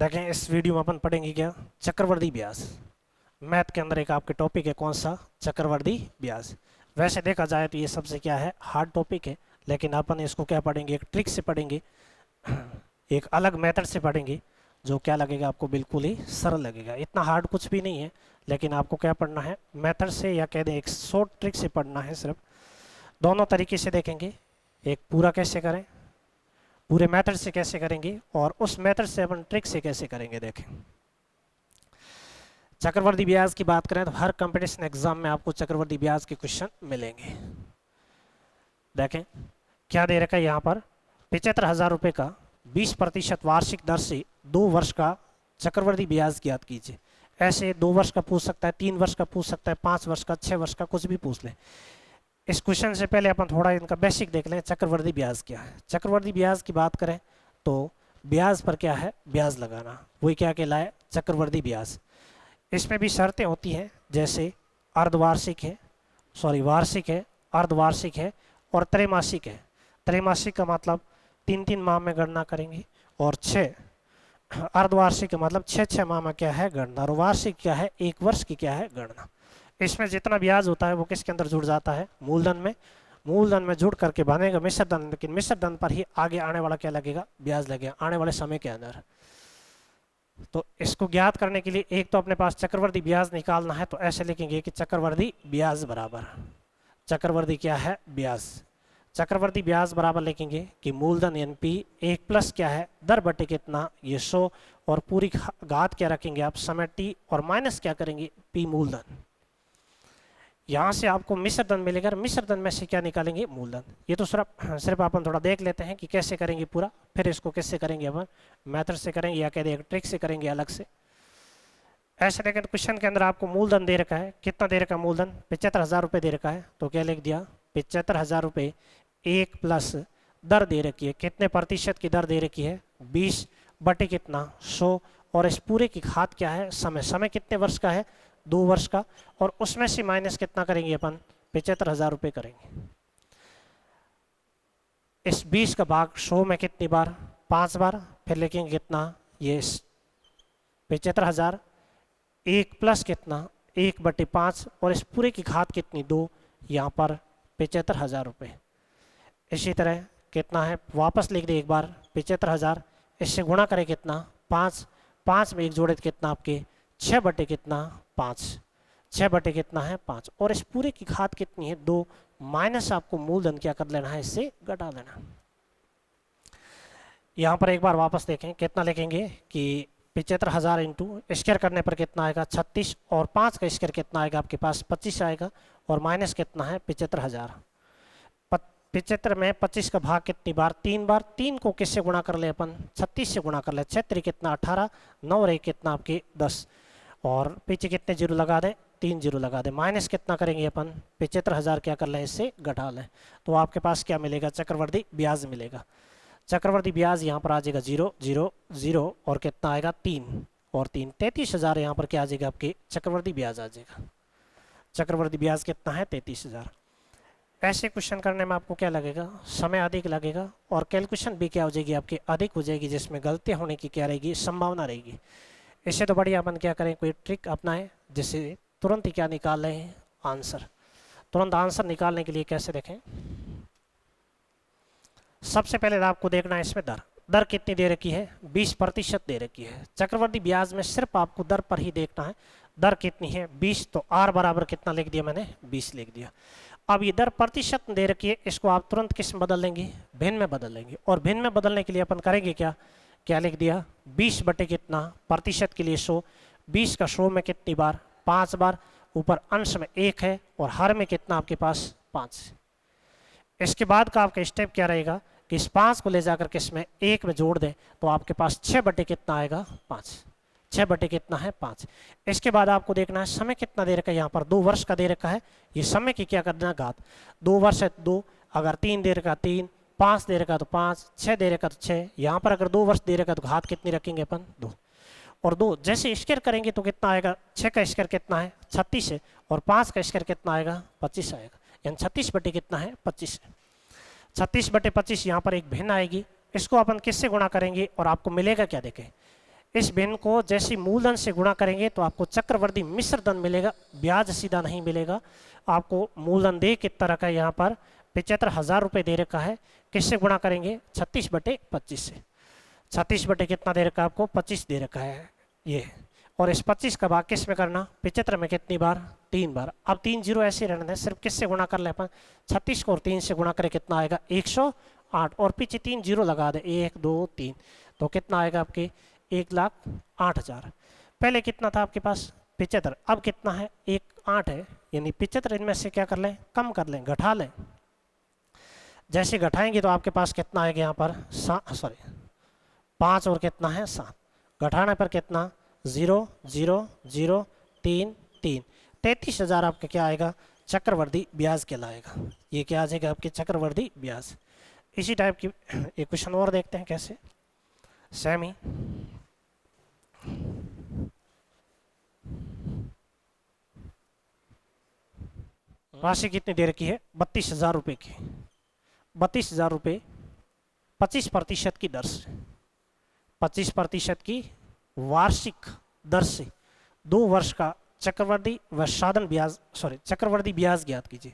देखें इस वीडियो में अपन पढ़ेंगे क्या, चक्रवर्ती ब्याज। मैथ के अंदर एक आपके टॉपिक है, कौन सा, चक्रवर्ती ब्याज। वैसे देखा जाए तो ये सबसे क्या है, हार्ड टॉपिक है, लेकिन अपन इसको क्या पढ़ेंगे, एक ट्रिक से पढ़ेंगे, एक अलग मेथड से पढ़ेंगे, जो क्या लगेगा आपको बिल्कुल ही सरल लगेगा। इतना हार्ड कुछ भी नहीं है, लेकिन आपको क्या पढ़ना है, मेथड से या कह दें एक शॉर्ट ट्रिक से पढ़ना है सिर्फ। दोनों तरीके से देखेंगे, एक पूरा कैसे करें, पूरे मेथड से कैसे करेंगे, और उस मेथड से अपन ट्रिक से कैसे करेंगे। देखें चक्रवर्ती ब्याज की बात करें तो हर कंपटीशन एग्जाम में आपको चक्रवर्ती ब्याज के क्वेश्चन मिलेंगे। देखें क्या दे रखा है यहाँ पर, 75,000 रुपये का 20% वार्षिक दर से 2 वर्ष का चक्रवर्ती ब्याज ज्ञात कीजिए। ऐसे 2 वर्ष का पूछ सकता है, 3 वर्ष का पूछ सकता है, 5 वर्ष का, 6 वर्ष का, कुछ भी पूछ लें। इस क्वेश्चन से पहले अपन थोड़ा इनका बेसिक देख लें, चक्रवर्ती ब्याज क्या है। चक्रवर्ती ब्याज की बात करें तो ब्याज पर क्या है, ब्याज लगाना, वही क्या कहलाए, चक्रवर्ती ब्याज। इसमें भी शर्तें होती हैं, जैसे अर्धवार्षिक है, वार्षिक है, अर्धवार्षिक है और त्रैमासिक है। त्रैमासिक का मतलब 3-3 माह में गणना करेंगे, और 6 अर्धवार्षिक का मतलब 6-6 माह में क्या है गणना, और वार्षिक क्या है, 1 वर्ष की क्या है गणना। इसमें जितना ब्याज होता है वो किसके अंदर जुड़ जाता है, मूलधन में। मूलधन में जुड़ करके बनेगा मिश्रधन, लेकिन मिश्रधन पर ही आगे आने वाला क्या लगेगा, ब्याज लगेगा आने वाले समय के अंदर। तो इसको ज्ञात करने के लिए एक तो अपने पास चक्रवर्ती ब्याज निकालना है, तो ऐसे लिखेंगे कि चक्रवर्ती ब्याज बराबर, चक्रवर्ती क्या है, ब्याज। चक्रवर्ती ब्याज बराबर लिखेंगे कि मूलधन NP 1 प्लस क्या है, दर बटे कितना, ये 100, और पूरी घात क्या रखेंगे आप, समय T, और माइनस क्या करेंगे, P मूलधन। यहाँ से आपको मिश्रधन मिलेगा, मिश्रधन में से क्या निकालेंगे, मूलधन। ये तो सिर्फ अपन थोड़ा देख लेते हैं कि कैसे करेंगे पूरा, फिर इसको कैसे करेंगे अपन, मेथड से करेंगे या कह दें ट्रिक से करेंगे अलग से। ऐसे लेकिन क्वेश्चन के अंदर आपको मूलधन दे रखा है, कितना दे रखा है मूलधन, 75,000 रुपये दे रखा है, तो क्या लिख दिया, 75,000 रुपये 1 प्लस दर दे रखी है, कितने प्रतिशत की दर दे रखी है, 20 बटे कितना, 100, और इस पूरे की घात क्या है, समय। समय कितने वर्ष का है, 2 वर्ष का, और उसमें से माइनस कितना करेंगे अपन, 75,000 रुपये करेंगे। इस 20 का भाग 100 में कितनी बार, 5 बार, फिर लिखेंगे कितना, ये 75,000 1 प्लस कितना, 1 बटे 5, और इस पूरे की घात कितनी, 2, यहाँ पर 75,000 रुपये। इसी तरह कितना है, वापस लिख दे एक बार, 75,000 इससे गुणा करें कितना, 5, 5 में 1 जोड़े कितना आपके 6 बटे कितना, 5, 6 बटे कितना है 5, और इस पूरे की घात कितनी है, 2, माइनस आपको मूलधन क्या कर लेना है, इससे घटा देना। यहाँ पर एक बार वापस देखें, कितना लिखेंगे कि 75,000 इंटू स्क्वायर करने पर कितना आएगा, 36, और 5 का स्क्वायर कितना आएगा आपके पास, 25 आएगा, और माइनस कितना है 75,000। 75 में 25 का भाग कितनी बार, 3 बार। 3 को किससे गुणा कर ले अपन, 36 से गुणा कर ले, 6 कितना 18, 9 और 1 कितना आपके 10, और पीछे कितने जीरो लगा दें, 3 जीरो लगा दें। माइनस कितना करेंगे अपन, 75,000 क्या कर लें, इससे घटा लें, तो आपके पास क्या मिलेगा, चक्रवर्ती ब्याज मिलेगा। चक्रवर्ती ब्याज यहाँ पर आ जाएगा 0 0 0, और कितना आएगा 3 और 3, 33,000 यहाँ पर क्या आ जाएगा आपके चक्रवर्ती ब्याज आ जाएगा। चक्रवर्ती ब्याज कितना है, 33,000। ऐसे क्वेश्चन करने में आपको क्या लगेगा, समय अधिक लगेगा, और कैलकुलेशन भी क्या हो जाएगी आपकी, अधिक हो जाएगी, जिसमें गलती होने की क्या रहेगी, संभावना रहेगी। इससे तो बढ़िया अपन क्या करें, कोई ट्रिक अपनाएं, जिससे तुरंत ही क्या निकाल रहे हैं, आंसर। तुरंत आंसर निकालने के लिए कैसे देखें, सबसे पहले आपको देखना है इसमें दर कितनी दे रखी है, 20% दे रखी है। चक्रवर्ती ब्याज में सिर्फ आपको दर पर ही देखना है, दर कितनी है 20, तो R बराबर कितना लिख दिया मैंने, 20 लिख दिया। अब ये दर प्रतिशत दे रखी है, इसको आप तुरंत किस में बदल लेंगे, भिन्न में बदल लेंगे, और भिन्न में बदलने के लिए अपन करेंगे क्या, क्या लिख दिया, 20 बटे कितना, प्रतिशत के लिए 100, 20 का 100 में कितनी बार, 5 बार, ऊपर अंश में 1 है, और हर में कितना आपके पास 5। इसके बाद का आपका स्टेप क्या रहेगा कि इस 5 को ले जाकर के इसमें 1 में जोड़ दें, तो आपके पास 6 बटे कितना आएगा, 5, 6 बटे कितना है 5। इसके बाद आपको देखना है समय कितना दे रखा है, यहाँ पर 2 वर्ष का दे रखा है, ये समय की क्या करना घात, 2 वर्ष है 2, अगर 3 दे रखा 3, 5 दे रखा तो 5, 6 दे रखा तो 6, यहाँ पर अगर 2 वर्ष दे रखा तो घात कितनी रखेंगे अपन, 2, और 2 जैसे स्क्वायर करेंगे तो कितना आएगा, 6 का स्क्वायर कितना है 36 है, और 5 का स्क्वायर कितना आएगा 25 आएगा, यानी 36 बटे कितना है 25। 36 बटे 25 यहाँ पर एक भिन्न आएगी, इसको अपन किससे गुणा करेंगे और आपको मिलेगा क्या, देखें इस भिन्न को जैसे मूलधन से गुणा करेंगे तो आपको चक्रवर्ती मिश्र धन मिलेगा, ब्याज सीधा नहीं मिलेगा। आपको मूलधन दे कितना रखा है यहाँ पर 75,000 रुपये दे रखा है, किससे गुणा करेंगे 36/25 से। 36 बटे कितना दे रखा है आपको 25 दे रखा है ये, और इस 25 का भाग किस में करना 75 में कितनी बार 3 बार। अब 3 जीरो ऐसे रहने दें, सिर्फ किससे गुणा कर ले अपन 36 को और 3 से गुणा करें कितना आएगा 108, और पीछे 3 जीरो लगा दे 1 2 3, तो कितना आएगा आपके 1,08,000। पहले कितना था आपके पास 75, अब कितना है 1,08 है, यानी 75 इनमें से क्या कर लें कम कर लें घटा लें। जैसे घटाएंगे तो आपके पास कितना आएगा यहाँ पर 5 और कितना है 7, घटाने पर कितना 0 0 0 3 3, 33,000 आपका क्या आएगा चक्रवर्ती ब्याज कहलाएगा। ये क्या आ जाएगा आपके चक्रवर्ती ब्याज। इसी टाइप की एक क्वेश्चन और देखते हैं कैसे, सेम ही। राशि कितनी दे रखी है 32,000 रुपये की। 32,000 रुपये 25% की दर से, 25% की वार्षिक दर से 2 वर्ष का चक्रवर्ती व साधन ब्याज चक्रवर्ती ब्याज ज्ञात कीजिए।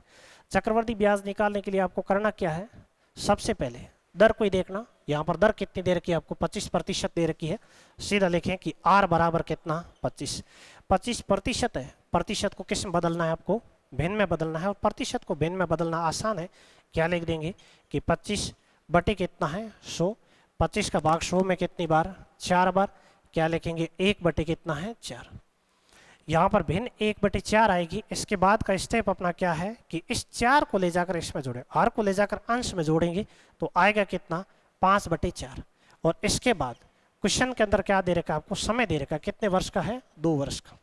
चक्रवर्ती ब्याज निकालने के लिए आपको करना क्या है, सबसे पहले दर को ही देखना। यहाँ पर दर कितनी दे रखी है आपको 25% दे रखी है, सीधा लिखें कि R बराबर कितना 25% है। प्रतिशत को किस में बदलना है आपको भिन्न में बदलना है, और प्रतिशत को भिन्न में बदलना आसान है। क्या लिख देंगे कि 25 बटे कितना है 100, 25 का भाग 100 में कितनी बार 4 बार, क्या लिखेंगे 1 बटे कितना है 4। यहाँ पर भिन्न 1/4 आएगी। इसके बाद का स्टेप अपना क्या है कि इस 4 को ले जाकर इसमें जोड़ें, R को ले जाकर अंश में जोड़ेंगे तो आएगा कितना 5/4। और इसके बाद क्वेश्चन के अंदर क्या दे रखा आपको समय दे रखा, कितने वर्ष का है 2 वर्ष का।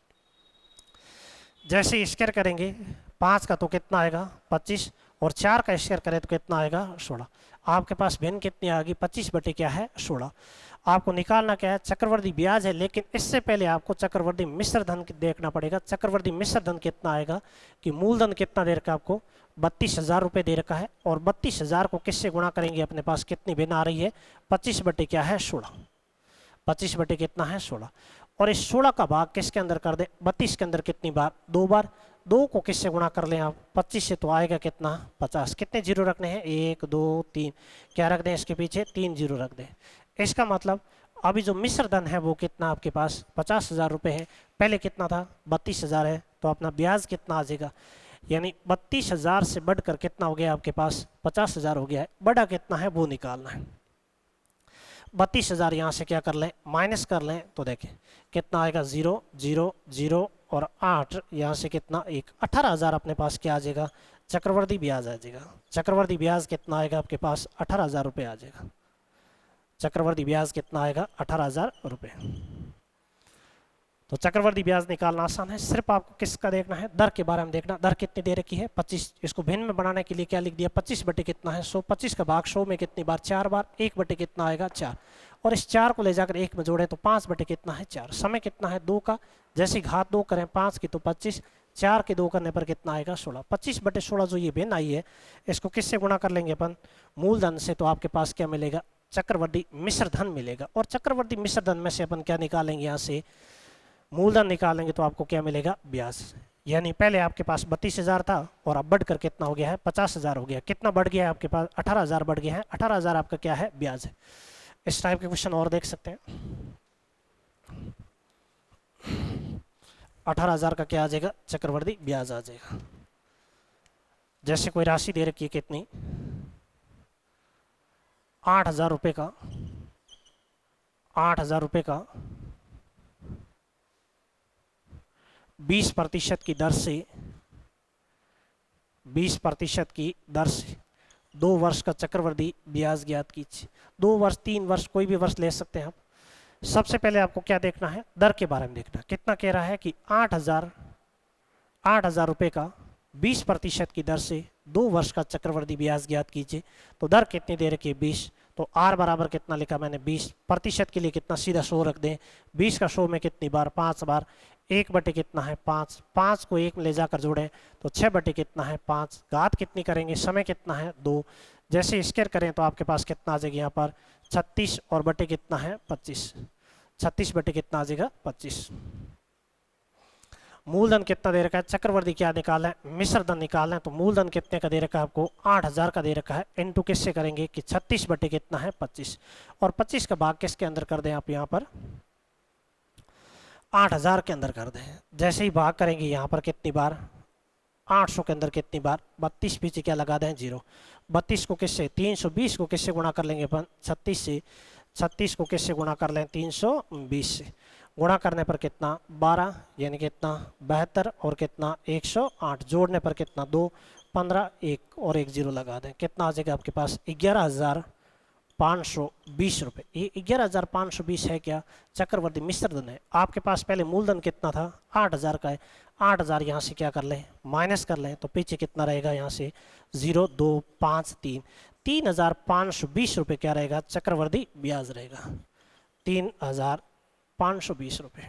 जैसे स्क्वायर करेंगे 5 का तो कितना आएगा 25, और 4 का स्क्वायर करें तो कितना आएगा 16। आपके पास भिन्न कितनी आ गई 25 बटे क्या है 16। आपको निकालना क्या है चक्रवर्ती ब्याज है, लेकिन इससे पहले आपको चक्रवर्ती मिश्र धन देखना पड़ेगा। चक्रवर्ती मिश्र धन कितना आएगा कि मूलधन कितना दे रखा है आपको 32,000 रुपये दे रखा है, और 32,000 को किससे गुणा करेंगे अपने पास कितनी भिन्न आ रही है 25 बटे क्या है 16, 25 बटे कितना है 16। और इस 16 का भाग किसके अंदर कर दे 32 के अंदर कितनी बार 2 बार। 2 को किससे गुणा कर लें आप 25 से, तो आएगा कितना 50। कितने जीरो रखने हैं 1 2 3, क्या रख दें इसके पीछे 3 जीरो रख दें। इसका मतलब अभी जो मिश्र धन है वो कितना आपके पास 50,000 रुपये है, पहले कितना था 32,000 है, तो अपना ब्याज कितना आ जाएगा, यानी 32,000 से बढ़कर कितना हो गया आपके पास 50,000 हो गया है। बढ़ा कितना है वो निकालना है। 32,000 यहाँ से क्या कर लें माइनस कर लें तो देखें कितना आएगा 0 0 0 और 8, यहाँ से कितना 1, 18,000 अपने पास क्या आ जाएगा चक्रवर्ती ब्याज आ जाएगा। चक्रवर्ती ब्याज कितना आएगा आपके पास 18,000 रुपये आ जाएगा। चक्रवर्ती ब्याज कितना आएगा 18,000 रुपये। तो चक्रवर्ती ब्याज निकालना आसान है, सिर्फ आपको किसका देखना है दर के बारे में देखना। दर कितनी दे रखी है 25, इसको भिन्न में बनाने के लिए क्या लिख दिया 25 बटे कितना है 100, 25 का भाग 100 में कितनी बार 4 बार, 1 बटे कितना आएगा 4, और इस 4 को ले जाकर 1 में जोड़े तो 5 बटे कितना है 4। समय कितना है 2 का, जैसे घात 2 करें 5 की तो 25, 4 के 2 करने पर कितना आएगा 16। 25 बटे 16 जो ये भिन्न आई है इसको किससे गुणा कर लेंगे अपन मूलधन से, तो आपके पास क्या मिलेगा चक्रवर्ती मिश्र धन मिलेगा। और चक्रवर्ती मिश्र धन में से अपन क्या निकालेंगे यहाँ से मूलधन निकालेंगे तो आपको क्या मिलेगा ब्याज। यानी पहले आपके पास 32,000 था और अब बढ़कर कितना हो गया है 50,000 हो गया। कितना बढ़ गया है आपके पास 18,000 बढ़ गया है, 18,000 आपका क्या है ब्याज है। इस टाइप के क्वेश्चन और देख सकते हैं। 18,000 का क्या आ जाएगा चक्रवर्ती ब्याज आ जाएगा। जैसे कोई राशि दे रखी है कितनी 8,000 रुपये का, 8,000 रुपये का 20% की दर से 20% की दर से 2 वर्ष का चक्रवर्ती ब्याज ज्ञात कीजिए। 2 वर्ष 3 वर्ष कोई भी वर्ष ले सकते हैं आप। सबसे पहले आपको क्या देखना है दर के बारे में देखना। कितना कह रहा है कि 8,000 रुपये का 20% की दर से 2 वर्ष का चक्रवर्ती ब्याज ज्ञात कीजिए। तो दर कितनी दे रखी है 20, तो R बराबर कितना लिखा मैंने 20, प्रतिशत के लिए कितना सीधा 100 रख दें। 20 का 100 में कितनी बार 5 बार, 1 बटे कितना है 5, 5 को 1 में ले जाकर जोड़ें तो 6 बटे कितना है 5, घात कितनी करेंगे समय कितना है 2, जैसे स्क्वायर करें तो आपके पास कितना आ जाएगा यहाँ पर 36 और बटे कितना है 25, 36 बटे कितना आ जाएगा 25। मूलधन कितना दे रखा है, चक्रवर्ती क्या निकालना है, मिश्र धन निकालना है। तो मूलधन कितने का दे रखा है आपको, 8000 का दे रखा है। इनटू किससे करेंगे कि 36 बटे कितना है 25, और 25 का भाग किसके अंदर कर दें आप यहाँ पर 8000 के अंदर कर दें। जैसे ही भाग करेंगे यहाँ पर कितनी बार 800 के अंदर कितनी बार 32, पीछे क्या लगा दें 0। 32 को किससे 320 को किससे गुणा कर लेंगे अपन 36 से, 36 को किससे गुणा कर लें 320 से। गुणा करने पर कितना 12 यानी कितना 72 और कितना 108, जोड़ने पर कितना 2 15 1 और 1 0 लगा दें। कितना आ जाएगा आपके पास 11,520 रुपये। ये 11,520 है क्या चक्रवर्ती मिश्र धन है। आपके पास पहले मूलधन कितना था 8000 का है, 8000 यहाँ से क्या कर लें माइनस कर लें। तो पीछे कितना रहेगा यहाँ से 0 2 5 3, 3,520 रुपये क्या रहेगा चक्रवर्ती ब्याज रहेगा 3,520 रुपये।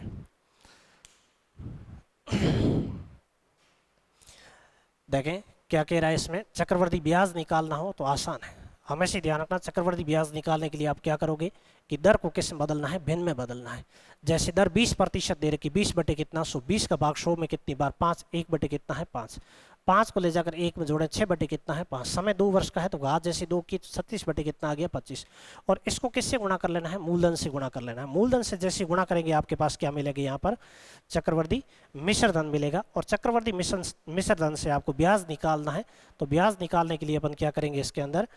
देखें क्या कह रहा है इसमें, चक्रवर्ती ब्याज निकालना हो तो आसान है। हमेशा ध्यान रखना चक्रवर्ती ब्याज निकालने के लिए आप क्या करोगे कि दर को किस में बदलना है, भिन्न में बदलना है। जैसे दर 20% दे रखी 20 बटे कितना 100, 20 का भाग 100 में कितनी बार 5, 1 बटे कितना है 5, 5 को ले जाकर 1 में जोड़ें 6 बटे कितना है 5। समय 2 वर्ष का है तो घात जैसे 2 की 36 बटे कितना आ गया 25। और इसको किससे गुणा कर लेना है मूलधन से गुणा कर लेना है। मूलधन से जैसे गुणा करेंगे आपके पास क्या मिलेगा यहाँ पर चक्रवर्ती मिश्र धन मिलेगा। और चक्रवर्ती मिश्र धन से आपको ब्याज निकालना है। तो ब्याज निकालने के लिए अपन क्या करेंगे इसके अंदर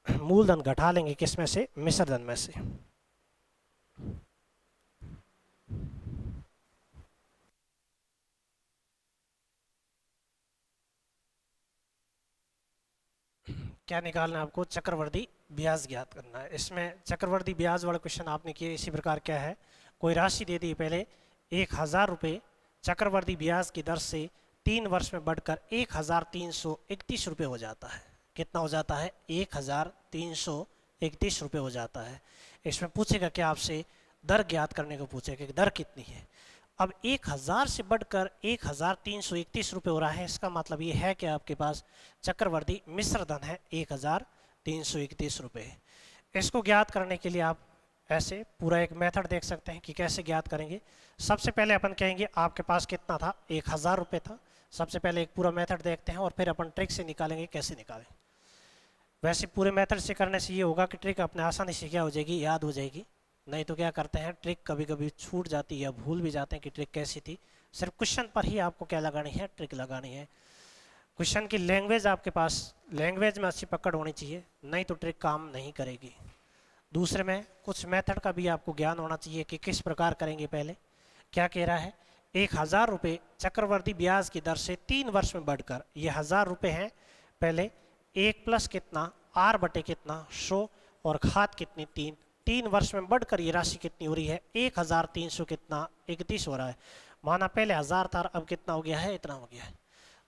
मूलधन घटा लेंगे किस में से मिश्र धन में से। क्या निकालना है आपको चक्रवर्ती ब्याज ज्ञात करना है। इसमें चक्रवर्ती ब्याज वाला क्वेश्चन आपने किया इसी प्रकार क्या है, कोई राशि दे दी पहले 1000 रुपये चक्रवर्ती ब्याज की दर से 3 वर्ष में बढ़कर 1331 रुपये हो जाता है। कितना हो जाता है 1331 रुपये हो जाता है। इसमें पूछेगा क्या आपसे दर ज्ञात करने को पूछेगा कि दर कितनी है। अब 1000 से बढ़कर 1331 रुपये हो रहा है, इसका मतलब ये है कि आपके पास चक्रवर्ती मिश्र धन है 1331 रुपये। इसको ज्ञात करने के लिए आप ऐसे पूरा एक मेथड देख सकते हैं कि कैसे ज्ञात करेंगे। सबसे पहले अपन कहेंगे आपके पास कितना था 1000 रुपये था। सबसे पहले एक पूरा मेथड देखते हैं और फिर अपन ट्रिक से निकालेंगे कैसे निकालें। वैसे पूरे मेथड से करने से ये होगा कि ट्रिक अपने आसानी से क्या हो जाएगी याद हो जाएगी। नहीं तो क्या करते हैं ट्रिक कभी कभी छूट जाती है या भूल भी जाते हैं कि ट्रिक कैसी थी। सिर्फ क्वेश्चन पर ही आपको क्या लगानी है ट्रिक लगानी है। क्वेश्चन की लैंग्वेज आपके पास लैंग्वेज में अच्छी पकड़ होनी चाहिए, नहीं तो ट्रिक काम नहीं करेगी। दूसरे में कुछ मेथड का भी आपको ज्ञान होना चाहिए कि किस प्रकार करेंगे। पहले क्या कह रहा है 1000 रुपये चक्रवर्ती ब्याज की दर से 3 वर्ष में बढ़कर, ये 1000 रुपये हैं पहले 1 प्लस कितना r बटे कितना 100 और घात कितनी 3, 3 वर्ष में बढ़कर ये राशि कितनी हो रही है 1300 कितना 31 हो रहा है। माना पहले 1000 था अब कितना हो गया है इतना हो गया है।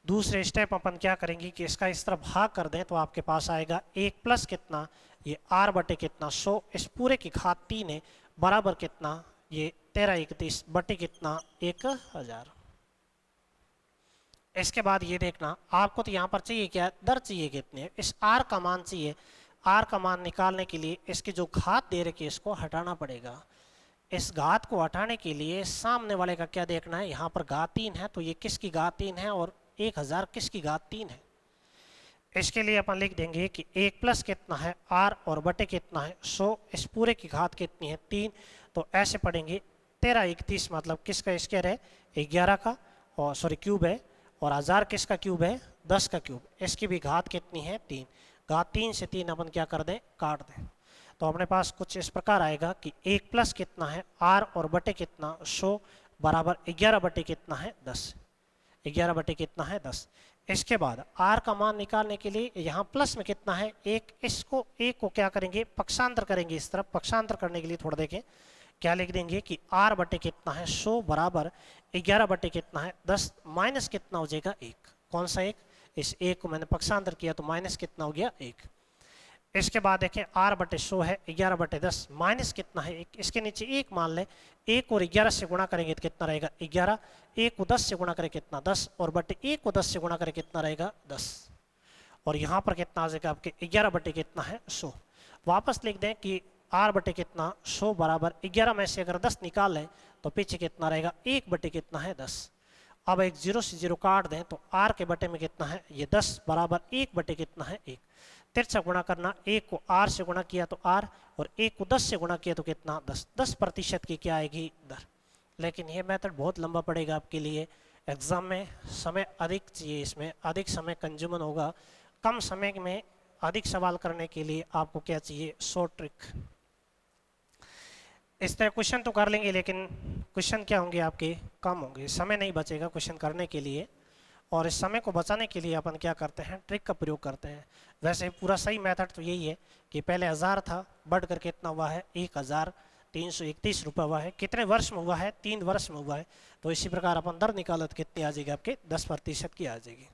दूसरे स्टेप अपन क्या करेंगे कि इसका इस तरह भाग कर दें तो आपके पास आएगा 1 प्लस कितना ये r बटे कितना 100, इस पूरे की घात 3 है बराबर कितना ये 1331 बटे कितना 1000। इसके बाद ये देखना आपको तो यहाँ पर चाहिए क्या दर चाहिए कितने, इस r का मान चाहिए। r का मान निकालने के लिए इसकी जो घात दे रखी है इसको हटाना पड़ेगा। इस घात को हटाने के लिए सामने वाले का क्या देखना है, यहाँ पर घात 3 है तो ये किसकी घात 3 है और 1000 किसकी घात 3 है। इसके लिए अपन लिख देंगे कि 1 प्लस कितना है r और बटे कितना है 100, इस पूरे की घात कितनी है 3। तो ऐसे पढ़ेंगे 1331 मतलब किसका स्क्वायर है 11 का और सॉरी क्यूब है, और 1000 किसका क्यूब है 10 का क्यूब। इसकी भी घात कितनी है 3, घात 3 से 3 अपन क्या कर दें काट दें। तो अपने पास कुछ इस प्रकार आएगा कि 1 प्लस कितना है r और बटे कितना 100 बराबर 11 बटे कितना है 10, 11 बटे कितना है 10। इसके बाद r का मान निकालने के लिए यहाँ प्लस में कितना है 1, इसको 1 को क्या करेंगे पक्षांतर करेंगे इस तरफ। पक्षांतर करने के लिए थोड़ा देखें क्या लिख देंगे कि r बटे कितना है 100 बराबर 11 बटे कितना है 10 माइनस कितना हो जाएगा 1। कौन सा 1, इस 1 को मैंने पक्षांतर किया तो माइनस कितना हो गया 1। इसके बाद देखें r बटे 100 है 11 बटे 10 माइनस कितना है 1, इसके नीचे 1 मान लें। 1 और 11 से गुणा करेंगे तो कितना रहेगा 11, 1 को 10 से गुणा करें कितना 10 और बटे 1 को 10 से गुणा करें कितना रहेगा 10। और यहाँ पर कितना आ जाएगा आपके 11 बटे कितना है 100। वापस लिख दें कि आर बटे कितना 100 बराबर 11 में से अगर 10 निकाल लें तो पीछे कितना रहेगा 1 बटे कितना है 10। अब एक 0 से 0 काट दें तो आर के बटे में कितना है ये 10 बराबर 1 बटे कितना है 1। तिरछा गुणा करना, 1 को आर से गुणा किया तो आर और 1 को 10 से गुणा किया तो कितना 10। 10% की क्या आएगी दर। लेकिन ये मेथड बहुत लंबा पड़ेगा आपके लिए, एग्जाम में समय अधिक चाहिए, इसमें अधिक समय कंज्यूमन होगा। कम समय में अधिक सवाल करने के लिए आपको क्या चाहिए शॉर्ट ट्रिक। इस तरह क्वेश्चन तो कर लेंगे लेकिन क्वेश्चन क्या होंगे आपके कम होंगे, समय नहीं बचेगा क्वेश्चन करने के लिए। और इस समय को बचाने के लिए अपन क्या करते हैं ट्रिक का प्रयोग करते हैं। वैसे पूरा सही मेथड तो यही है कि पहले 1000 था, बढ़ कर कितना हुआ है 1331 रुपये हुआ है। कितने वर्ष में हुआ है 3 वर्ष में हुआ है। तो इसी प्रकार अपन दर निकाला तो कितनी आ जाएगी आपके 10% की आ जाएगी।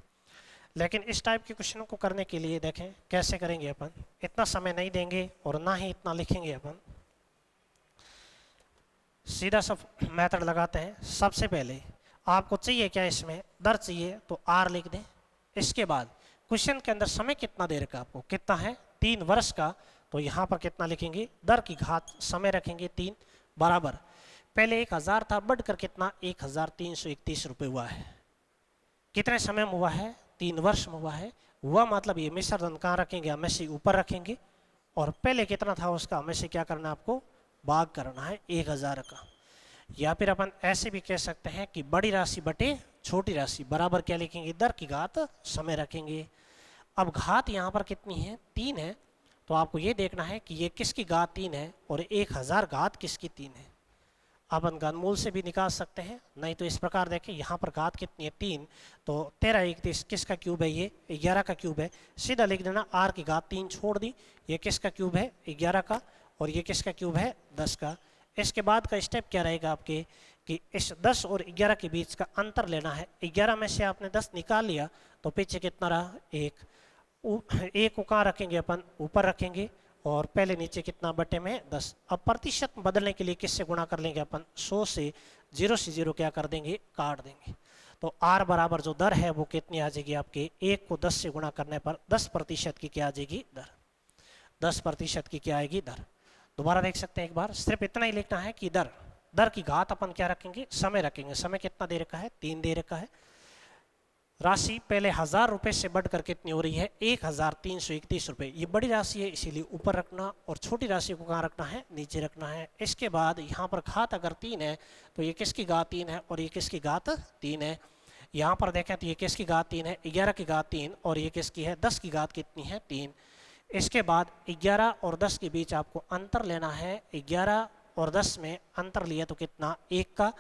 लेकिन इस टाइप के क्वेश्चनों को करने के लिए देखें कैसे करेंगे अपन, इतना समय नहीं देंगे और ना ही इतना लिखेंगे अपन, सीधा सब मेथड लगाते हैं। सबसे पहले आपको चाहिए क्या, इसमें दर चाहिए तो आर लिख दें। इसके बाद क्वेश्चन के अंदर समय कितना दे रखा आपको, कितना है 3 वर्ष का, तो यहाँ पर कितना लिखेंगे दर की घात समय रखेंगे 3 बराबर। पहले 1000 था, बढ़कर कितना 1331 रुपये हुआ है। कितने समय में हुआ है 3 वर्ष में हुआ है। वह मतलब ये मिश्र धन कहाँ रखेंगे, हमें से ऊपर रखेंगे और पहले कितना था उसका हमें से क्या करना है आपको भाग करना है 1000 का। या फिर अपन ऐसे भी कह सकते हैं कि बड़ी राशि बटे छोटी राशि बराबर क्या लिखेंगे दर की घात समय रखेंगे। अब घात यहाँ पर कितनी है 3 है, तो आपको ये देखना है कि ये किसकी घात 3 है और 1000 घात किसकी 3 है। अपन घनमूल से भी निकाल सकते हैं, नहीं तो इस प्रकार देखें यहाँ पर घात कितनी है 3, तो 1331 किसका क्यूब है ये 11 का क्यूब है। सीधा लिख देना आर की घात 3 छोड़ दी, ये किसका क्यूब है 11 का और ये किसका क्यूब है 10 का। इसके बाद का स्टेप क्या रहेगा आपके कि इस 10 और 11 के बीच का अंतर लेना है। 11 में से आपने 10 निकाल लिया तो पीछे कितना रहा 1 को कहाँ रखेंगे अपन ऊपर रखेंगे और पहले नीचे कितना बटे में 10। अब प्रतिशत बदलने के लिए किससे गुणा कर लेंगे अपन 100 से 0 से 0 क्या कर देंगे काट देंगे। तो आर बराबर जो दर है वो कितनी आ जाएगी आपके 1 को 10 से गुणा करने पर 10% की क्या आ जाएगी दर। 10% की क्या आएगी दर। दोबारा देख सकते हैं एक बार, सिर्फ इतना ही लिखना है कि दर की घात अपन क्या रखेंगे समय रखेंगे। समय कितना दे रखा है 3 दे रखा है। राशि पहले 1000 रुपये से बढ़कर कितनी हो रही है 1331 रुपये। ये बड़ी राशि है इसीलिए ऊपर रखना और छोटी राशि को कहाँ रखना है नीचे रखना है। इसके बाद यहाँ पर घात अगर 3 है तो ये किसकी घात 3 है और ये किसकी घात 3 है। यहाँ पर देखें तो ये किसकी घात 3 है 11 की घात 3 और ये किसकी है 10 की घात कितनी है 3। इसके बाद 11 और 10 के बीच आपको अंतर लेना है। 11 और 10 में अंतर लिया तो कितना 1 का,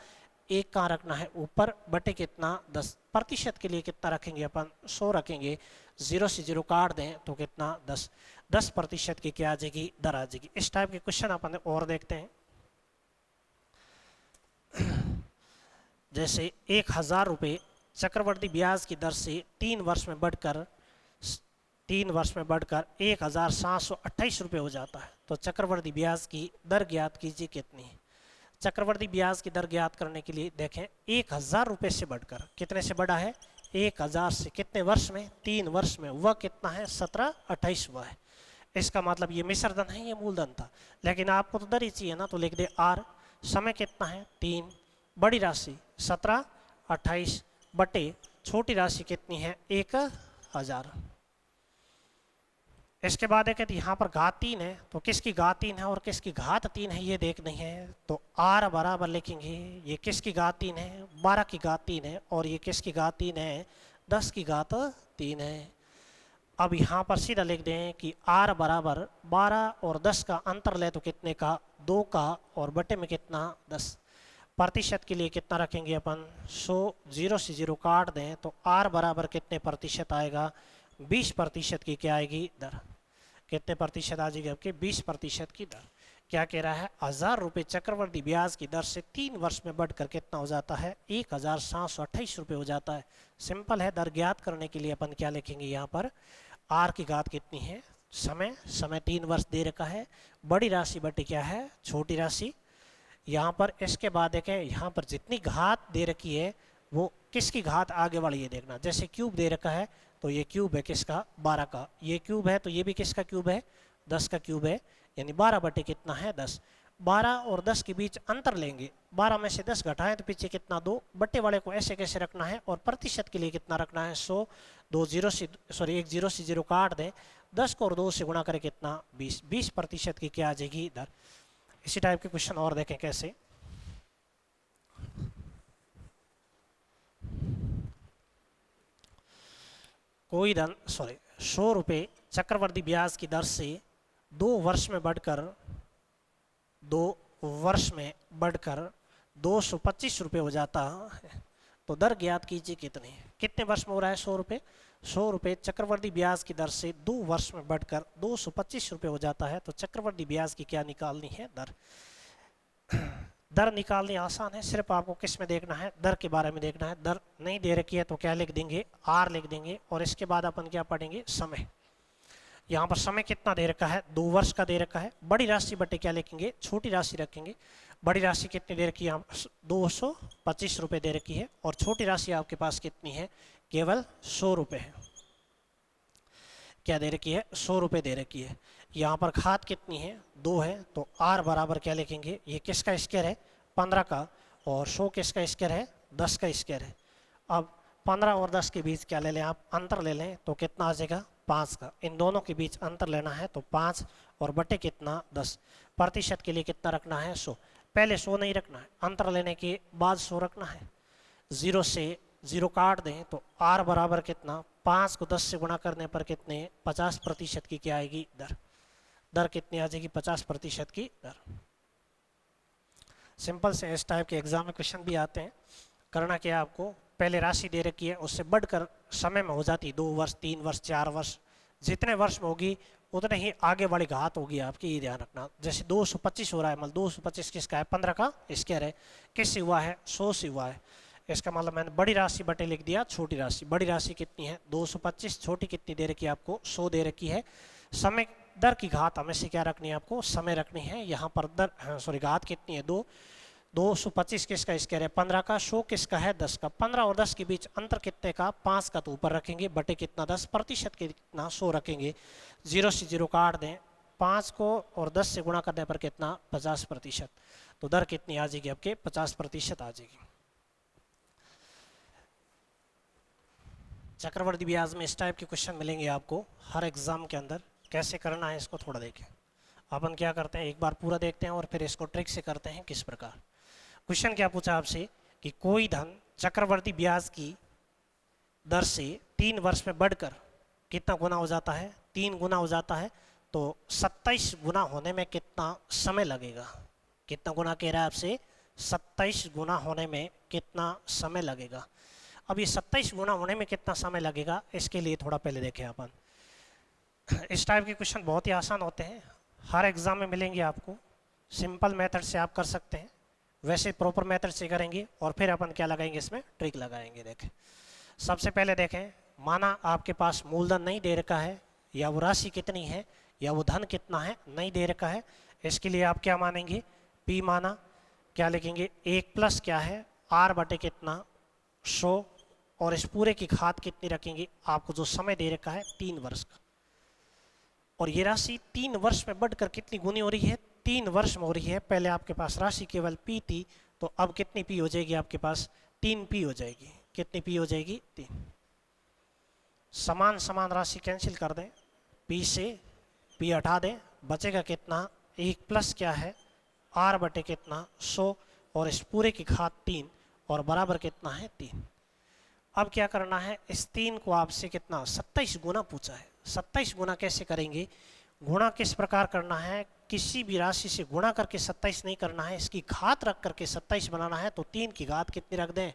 1 कहाँ रखना है ऊपर बटे कितना 10। प्रतिशत के लिए कितना रखेंगे अपन 100 रखेंगे, 0 से 0 काट दें तो कितना 10% की क्या आ जाएगी दर आ जाएगी। इस टाइप के क्वेश्चन अपन और देखते हैं। जैसे 1000 रुपये चक्रवर्ती ब्याज की दर से 3 वर्ष में बढ़कर 1728 रुपये हो जाता है। तो चक्रवर्ती ब्याज की दर ज्ञात कीजिए कितनी है। चक्रवर्ती ब्याज की दर ज्ञात करने के लिए देखें 1000 रुपये से बढ़कर कितने से बढ़ा है 1000 से कितने वर्ष में 3 वर्ष में, वह कितना है 1728 हुआ है। इसका मतलब ये मिश्र धन है ये मूलधन था, लेकिन आपको तो दर ही चाहिए ना, तो लिख दे आर। समय कितना है 3, बड़ी राशि 1728 बटे छोटी राशि कितनी है 1000। इसके बाद है कि यहाँ पर घात 3 है, तो किसकी घात 3 है और किसकी घात 3 है ये देखनी है। तो आर बराबर लिखेंगे, ये किसकी घात 3 है 12 की घात 3 है और ये किसकी घात 3 है 10 की घात 3 है। अब यहाँ पर सीधा लिख दें कि आर बराबर 12 और 10 का अंतर ले तो कितने का 2 का और बटे में कितना 10। प्रतिशत के लिए कितना रखेंगे अपन 100, 0 से 0 काट दें तो आर बराबर कितने प्रतिशत आएगा 20% की क्या आएगी दर। कितने प्रतिशत आ जाएगी आपके 20% की दर। क्या कह रहा है 1000 रुपये चक्रवर्ती ब्याज की दर से 3 वर्ष में बढ़कर कितना हो जाता है 1728 रुपये हो जाता है। सिंपल है, दर ज्ञात करने के लिए अपन क्या लिखेंगे यहाँ पर आर की घात कितनी है समय 3 वर्ष दे रखा है, बड़ी राशि बटे क्या है छोटी राशि यहाँ पर। इसके बाद देखें यहाँ पर जितनी घात दे रखी है वो किसकी घात आगे वाली ये देखना। जैसे क्यूब दे रखा है तो ये क्यूब है किसका 12 का, ये क्यूब है तो ये भी किसका क्यूब है 10 का क्यूब है, यानी 12 बटे कितना है 10। 12 और 10 के बीच अंतर लेंगे, 12 में से 10 घटाएं तो पीछे कितना 2, बट्टे वाले को ऐसे कैसे रखना है और प्रतिशत के लिए कितना रखना है 100। एक जीरो से जीरो काट दें, 10 को और 2 से गुणा करें कितना 20, 20% की क्या आ जाएगी इधर। इसी टाइप के क्वेश्चन और देखें कैसे। कोई धन 100 रुपये चक्रवर्ती ब्याज की दर से 2 वर्ष में बढ़कर 225 रुपये हो जाता है, तो दर ज्ञात कीजिए कितनी। कितने वर्ष में हो रहा है 100 रुपये। 100 रुपये चक्रवर्ती ब्याज की दर से 2 वर्ष में बढ़कर 225 रुपये हो जाता है, तो चक्रवर्ती ब्याज की क्या निकालनी है दर। दर निकालनी आसान है, सिर्फ आपको किस में देखना है, दर के बारे में देखना है। दर नहीं दे रखी है तो क्या लिख देंगे आर लिख देंगे, और इसके बाद अपन क्या पढ़ेंगे समय। यहाँ पर समय कितना दे रखा है 2 वर्ष का दे रखा है। बड़ी राशि बटे क्या लिखेंगे छोटी राशि रखेंगे। बड़ी राशि कितनी दे रखी है 225 रुपये दे रखी है, और छोटी राशि आपके पास कितनी है केवल 100 रुपये है। क्या दे रखी है 100 रुपये दे रखी है। यहाँ पर खाद कितनी है 2 है, तो आर बराबर क्या लिखेंगे, ये किसका स्क्वायर है 15 का, और 100 किसका स्क्वायर है 10 का स्क्वायर है। अब 15 और 10 के बीच क्या ले लें आप अंतर ले लें, तो कितना आ जाएगा 5 का। इन दोनों के बीच अंतर लेना है तो 5 और बटे कितना 10। प्रतिशत के लिए कितना रखना है 100। पहले 100 नहीं रखना है, अंतर लेने के बाद 100 रखना है। 0 से 0 काट दें तो आर बराबर कितना 5 को 10 से गुणा करने पर कितने 50% की क्या आएगी दर। दर कितनी आ जाएगी 50% की दर। सिंपल से इस टाइप के एग्जाम में क्वेश्चन भी आते हैं। करना क्या आपको, पहले राशि दे रखी है उससे बढ़कर समय में हो जाती 2 वर्ष 3 वर्ष 4 वर्ष, जितने वर्ष में होगी उतने ही आगे वाली घात होगी आपकी, ये ध्यान रखना। जैसे 225 हो रहा है, मतलब 225 किसका है 15 का स्क्वायर है, किससे हुआ है 100 से हुआ है। इसका मतलब मैंने बड़ी राशि बटे लिख दिया छोटी राशि। बड़ी राशि कितनी है 225, छोटी कितनी दे रखी है आपको 100 दे रखी है। समय दर की घात हमेशा क्या रखनी है आपको समय रखनी है। यहाँ पर दर घात कितनी है 225 किसका स्क्वायर है 15 का, 100 किसका है 10 का। 15 और 10 के बीच अंतर कितने का 5 का, तो ऊपर रखेंगे बटे कितना 10, प्रतिशत के कितना 100 रखेंगे। 0 से 0 काट दें, 5 को और 10 से गुणा करने पर कितना 50%, तो दर कितनी आ जाएगी आपके 50% आ जाएगी। चक्रवर्ती ब्याज में इस टाइप के क्वेश्चन मिलेंगे आपको हर एग्जाम के अंदर। कैसे करना है इसको थोड़ा देखें। अपन क्या करते हैं एक बार पूरा देखते हैं और फिर इसको ट्रिक से करते हैं किस प्रकार। क्वेश्चन क्या पूछा आपसे कि कोई धन चक्रवर्ती ब्याज की दर से 3 वर्ष में बढ़कर कितना गुना हो जाता है 3 गुना हो जाता है, तो 27 गुना होने में कितना समय लगेगा। कितना गुना कह रहा है आपसे 27 गुना होने में कितना समय लगेगा। अब ये 27 गुना होने में कितना समय लगेगा, इसके लिए थोड़ा पहले देखें अपन। इस टाइप के क्वेश्चन बहुत ही आसान होते हैं, हर एग्जाम में मिलेंगे आपको। सिंपल मेथड से आप कर सकते हैं, वैसे प्रॉपर मेथड से करेंगे और फिर अपन क्या लगाएंगे इसमें ट्रिक लगाएंगे। देखें सबसे पहले देखें, माना आपके पास मूलधन नहीं दे रखा है, या वो राशि कितनी है या वो धन कितना है नहीं दे रखा है। इसके लिए आप क्या मानेंगे P माना, क्या लिखेंगे 1 प्लस क्या है R बटे कितना 100, और इस पूरे की घात कितनी रखेंगे आपको जो समय दे रखा है 3 वर्ष का। और ये राशि 3 वर्ष में बढ़कर कितनी गुनी हो रही है 3 वर्ष में हो रही है। पहले आपके पास राशि केवल P थी, तो अब कितनी P हो जाएगी आपके पास 3P हो जाएगी। कितनी P हो जाएगी 3। समान समान राशि कैंसिल कर दें, P से P हटा दें, बचेगा कितना 1 प्लस क्या है R बटे कितना 100, और इस पूरे की घात 3, और बराबर कितना है 3। अब क्या करना है, इस 3 को आपसे कितना 27 गुना पूछा है। 27 गुना कैसे करेंगे, गुणा किस प्रकार करना है, किसी भी राशि से गुणा करके 27 नहीं करना है, इसकी घात रख करके 27 बनाना है। तो 3 की घात कितनी रख दें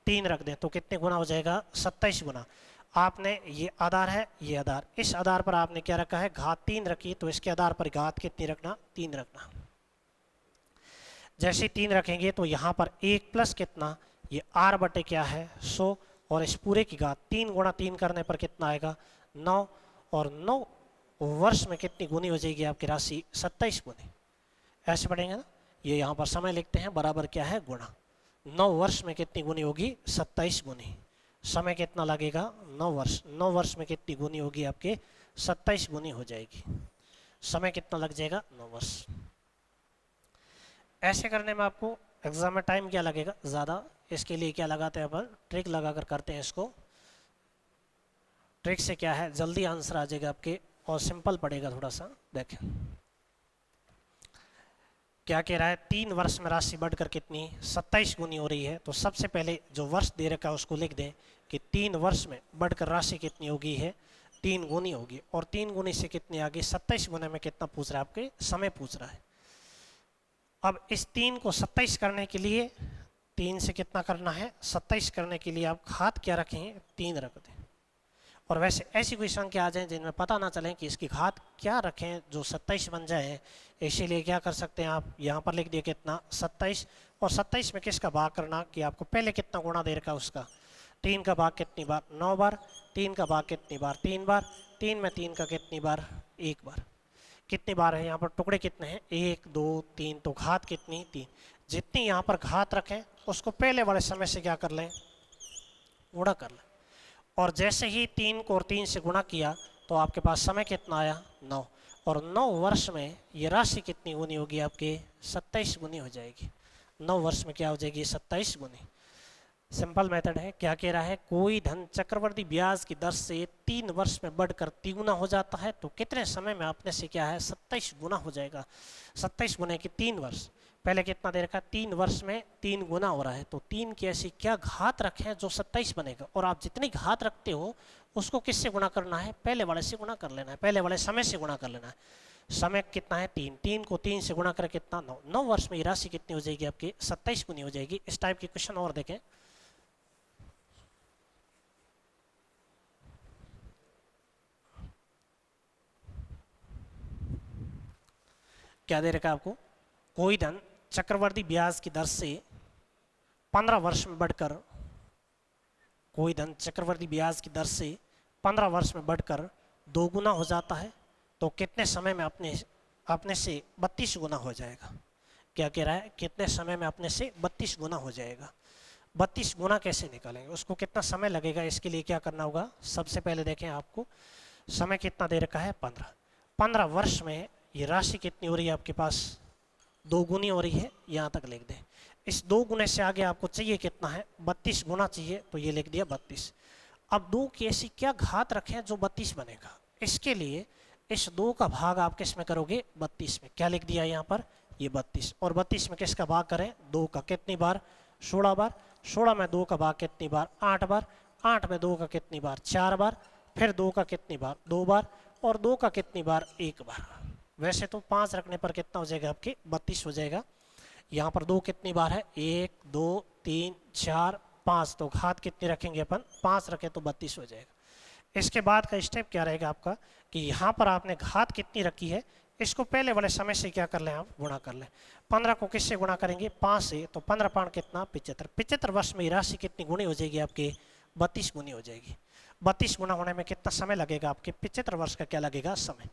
3 रख दें, तो कितने गुना हो जाएगा 27 गुना। आपने ये आधार है ये आधार, इस आधार पर आपने क्या रखा है घात 3 रखी, तो इसके आधार पर घात कितनी रखना 3 रखना। जैसे 3 रखेंगे तो यहाँ पर 1 प्लस कितना ये R बटे क्या है 100, और इस पूरे की घात 3 गुणा 3 करने पर कितना आएगा 9, और 9 वर्ष में कितनी गुनी हो जाएगी आपकी राशि 27 गुनी। ऐसे पढ़ेंगे ना, ये यहाँ पर समय लिखते हैं बराबर क्या है गुणा। 9 वर्ष में कितनी गुनी होगी 27 गुनी। समय कितना लगेगा 9 वर्ष। 9 वर्ष में कितनी गुनी होगी आपके 27 गुनी हो जाएगी। समय कितना लग जाएगा, 9 वर्ष। ऐसे करने में आपको एग्जाम में टाइम क्या लगेगा, ज़्यादा। इसके लिए क्या लगाते हैं अपन, ट्रिक लगा कर करते हैं इसको। ट्रिक से क्या है, जल्दी आंसर आ जाएगा आपके और सिंपल पड़ेगा थोड़ा सा। देखें क्या कह रहा है, 3 वर्ष में राशि बढ़कर कितनी 27 गुनी हो रही है। तो सबसे पहले जो वर्ष दे रखा है उसको लिख दें कि 3 वर्ष में बढ़कर राशि कितनी होगी है, 3 गुनी होगी। और 3 गुनी से कितनी आगे, 27 गुने में कितना पूछ रहा है, आपके समय पूछ रहा है। अब इस 3 को 27 करने के लिए 3 से कितना करना है, 27 करने के लिए आप घात क्या रखें, 3 रख दें। और वैसे ऐसी कोई संख्या आ जाए जिनमें पता ना चले कि इसकी घात क्या रखें जो 27 बन जाए, इसीलिए क्या कर सकते हैं आप, यहाँ पर लिख दिए कितना 27। और 27 में किसका भाग करना कि आपको पहले कितना गुणा दे रखा उसका, 3 का भाग कितनी बार, 9 बार। 3 का भाग कितनी बार, 3 बार। 3 में 3 का कितनी बार, 1 बार। कितनी बार है यहाँ पर, टुकड़े कितने हैं, 1 2 3, तो घात कितनी 3। जितनी यहाँ पर घात रखें उसको पहले वाले समय से क्या कर लें, गुणा कर लें। और जैसे ही 3 को और 3 से गुणा किया तो आपके पास समय कितना आया, 9। और 9 वर्ष में ये राशि कितनी गुनी होगी आपके, 27 गुनी हो जाएगी। 9 वर्ष में क्या हो जाएगी, 27 गुनी। सिंपल मेथड है। क्या कह रहा है, कोई धन चक्रवर्ती ब्याज की दर से 3 वर्ष में बढ़कर तिगुना हो जाता है तो कितने समय में अपने से क्या है, 27 गुना हो जाएगा। 27 गुने की 3 वर्ष, पहले कितना दे रखा है, 3 वर्ष में 3 गुना हो रहा है। तो 3 की ऐसी क्या घात रखें जो 27 बनेगा। और आप जितनी घात रखते हो उसको किससे गुणा करना है, पहले वाले से गुणा कर लेना है, पहले वाले समय से गुणा कर लेना है। समय कितना है 3, 3 को 3 से गुणा करके कितना 9। 9 वर्ष में ये राशि कितनी हो जाएगी आपकी, 27 गुनी हो जाएगी। इस टाइप के क्वेश्चन और देखें। क्या दे रखा है आपको, कोई धन चक्रवर्ती ब्याज की दर से 15 वर्ष में बढ़कर, कोई धन चक्रवर्ती ब्याज की दर से 15 वर्ष में बढ़कर 2 गुना हो जाता है तो कितने समय में अपने से 32 गुना हो जाएगा। क्या कह रहा है, कितने समय में अपने से 32 गुना हो जाएगा। 32 गुना कैसे निकालेंगे, उसको कितना समय लगेगा, इसके लिए क्या करना होगा। सबसे पहले देखें, आपको समय कितना दे रखा है, 15। 15 वर्ष में ये राशि कितनी हो रही है आपके पास, 2 गुनी हो रही है, यहाँ तक लिख दें। इस 2 गुने से आगे आपको चाहिए कितना है, 32 गुना चाहिए, तो ये लिख दिया 32। अब 2 की ऐसी क्या घात रखें जो 32 बनेगा। इसके लिए इस 2 का भाग आप किस में करोगे, 32 में। क्या लिख दिया यहाँ पर, ये 32। और 32 में किसका भाग करें, 2 का कितनी बार, 16 बार। 16 में 2 का भाग कितनी बार, 8 बार। 8 में 2 का कितनी बार, 4 बार। फिर 2 का कितनी बार, 2 बार। और 2 का कितनी बार, 1 बार। वैसे तो 5 रखने पर कितना हो जाएगा आपके, 32 हो जाएगा। यहाँ पर 2 कितनी बार है, 1 2 3 4 5, तो घात कितनी रखेंगे अपन, 5 रखें तो 32 हो जाएगा। इसके बाद का स्टेप क्या रहेगा आपका कि यहाँ पर आपने घात कितनी रखी है, इसको पहले वाले समय से क्या कर लें, आप गुणा कर लें। 15 को किससे गुणा करेंगे, 5 से, तो 15 5 कितना, 75। 75 वर्ष में राशि कितनी गुणी हो जाएगी आपके, 32 गुनी हो जाएगी। 32 गुना होने में कितना समय लगेगा आपके, 75 वर्ष का क्या लगेगा समय।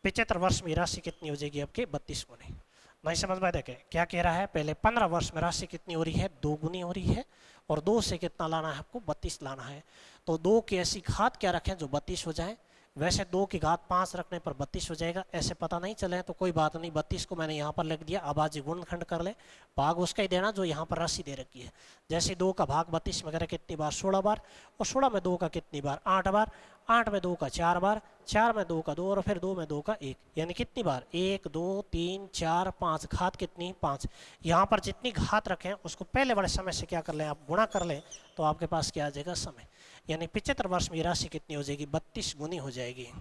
75 वर्ष में राशि कितनी हो जाएगी आपके, 32 गुनी। नहीं समझ में, देखें क्या कह रहा है, पहले 15 वर्ष में राशि कितनी हो रही है, 2 गुनी हो रही है। और 2 से कितना लाना है आपको, 32 लाना है। तो 2 की ऐसी घात क्या रखें जो 32 हो जाए। वैसे 2 की घात 5 रखने पर 32 हो जाएगा। ऐसे पता नहीं चले तो कोई बात नहीं, 32 को मैंने यहाँ पर लिख दिया। अब आज गुणनखंड कर ले, भाग उसका ही देना जो यहाँ पर राशि दे रखी है। जैसे 2 का भाग 32 में करें कितनी बार, 16 बार। और 16 में 2 का कितनी बार, 8 बार। 8 में 2 का 4 बार। 4 में 2 का 2 और फिर 2 में 2 का 1, यानी कितनी बार, 1 2 3 4 5। घात कितनी, 5। यहाँ पर जितनी घात रखें उसको पहले वाले समय से क्या कर लें, आप गुणा कर लें, तो आपके पास क्या आ जाएगा समय। यानी 75 वर्ष में राशि कितनी हो जाएगी, 32 गुनी हो जाएगी।